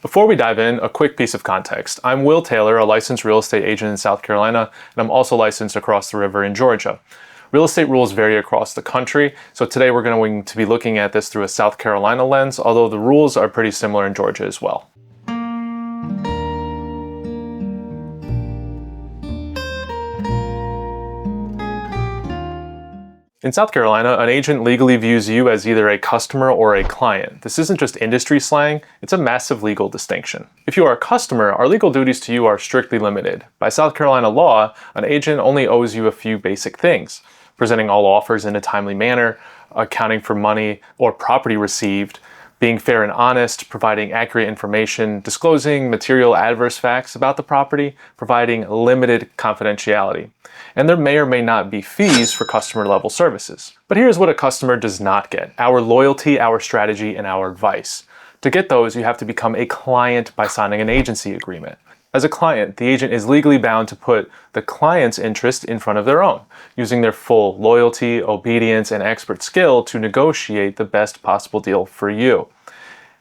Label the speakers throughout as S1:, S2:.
S1: Before we dive in, a quick piece of context. I'm Will Taylor, a licensed real estate agent in South Carolina, and I'm also licensed across the river in Georgia. Real estate rules vary across the country, so today we're going to be looking at this through a South Carolina lens, although the rules are pretty similar in Georgia as well. In South Carolina, an agent legally views you as either a customer or a client. This isn't just industry slang, it's a massive legal distinction. If you are a customer, our legal duties to you are strictly limited. By South Carolina law, an agent only owes you a few basic things: presenting all offers in a timely manner, accounting for money or property received, being fair and honest, providing accurate information, disclosing material adverse facts about the property, providing limited confidentiality. And there may or may not be fees for customer level services. But here's what a customer does not get: our loyalty, our strategy, and our advice. To get those, you have to become a client by signing an agency agreement. As a client, the agent is legally bound to put the client's interest in front of their own, using their full loyalty, obedience, and expert skill to negotiate the best possible deal for you.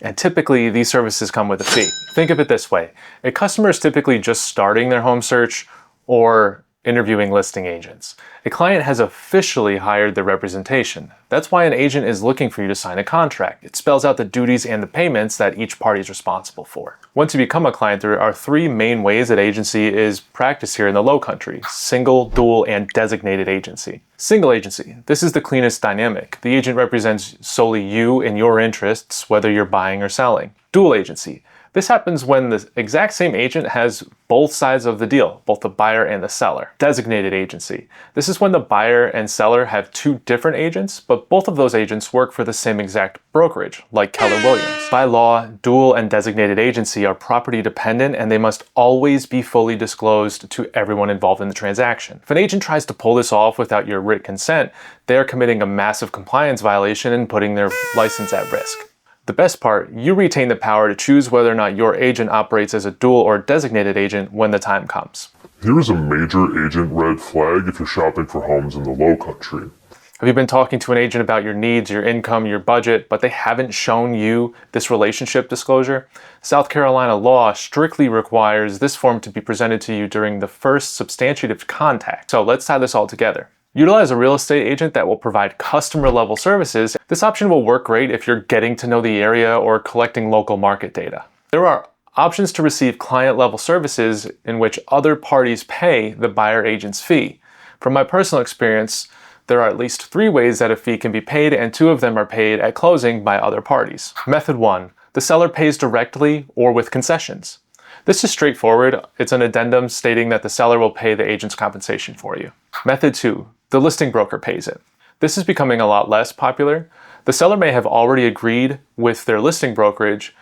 S1: And typically, these services come with a fee. Think of it this way: a customer is typically just starting their home search or interviewing listing agents. A client has officially hired their representation. That's why an agent is looking for you to sign a contract. It spells out the duties and the payments that each party is responsible for. Once you become a client, there are three main ways that agency is practiced here in the Lowcountry: single, dual, and designated agency. Single agency. This is the cleanest dynamic. The agent represents solely you and your interests, whether you're buying or selling. Dual agency. This happens when the exact same agent has both sides of the deal, both the buyer and the seller. Designated agency. This is when the buyer and seller have two different agents, but both of those agents work for the same exact brokerage, like Keller Williams. By law, dual and designated agency are property dependent, and they must always be fully disclosed to everyone involved in the transaction. If an agent tries to pull this off without your written consent, they are committing a massive compliance violation and putting their license at risk. The best part, you retain the power to choose whether or not your agent operates as a dual or designated agent when the time comes.
S2: Here's a major agent red flag if you're shopping for homes in the Lowcountry.
S1: Have you been talking to an agent about your needs, your income, your budget, but they haven't shown you this relationship disclosure? South Carolina law strictly requires this form to be presented to you during the first substantive contact. So let's tie this all together. Utilize a real estate agent that will provide customer level services. This option will work great if you're getting to know the area or collecting local market data. There are options to receive client level services in which other parties pay the buyer agent's fee. From my personal experience, there are at least 3 ways that a fee can be paid, and 2 of them are paid at closing by other parties. Method 1, the seller pays directly or with concessions. This is straightforward. It's an addendum stating that the seller will pay the agent's compensation for you. Method 2, the listing broker pays it. This is becoming a lot less popular. The seller may have already agreed with their listing brokerage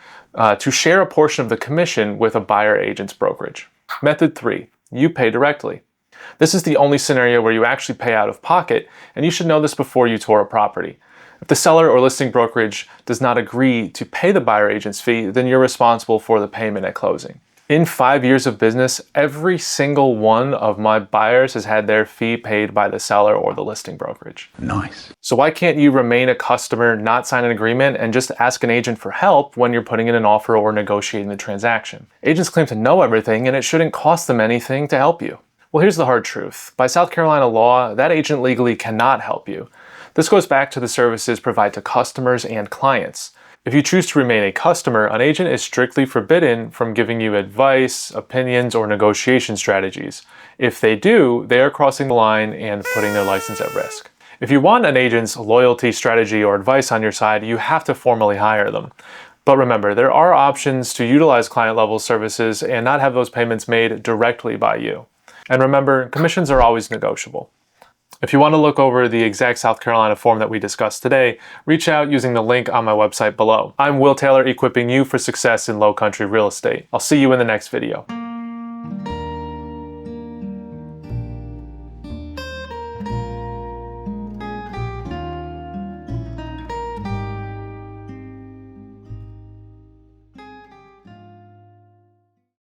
S1: to share a portion of the commission with a buyer agent's brokerage. Method 3, you pay directly. This is the only scenario where you actually pay out of pocket, and you should know this before you tour a property. If the seller or listing brokerage does not agree to pay the buyer agent's fee, then you're responsible for the payment at closing. In 5 years of business, every single one of my buyers has had their fee paid by the seller or the listing brokerage.
S3: Nice.
S1: So why can't you remain a customer, not sign an agreement, and just ask an agent for help when you're putting in an offer or negotiating the transaction? Agents claim to know everything, and it shouldn't cost them anything to help you. Well, here's the hard truth. By South Carolina law, that agent legally cannot help you. This goes back to the services provided to customers and clients. If you choose to remain a customer, an agent is strictly forbidden from giving you advice, opinions, or negotiation strategies. If they do, they are crossing the line and putting their license at risk. If you want an agent's loyalty, strategy, or advice on your side, you have to formally hire them. But remember, there are options to utilize client-level services and not have those payments made directly by you. And remember, commissions are always negotiable. If you want to look over the exact South Carolina form that we discussed today, reach out using the link on my website below. I'm Will Taylor, equipping you for success in Lowcountry real estate. I'll see you in the next video.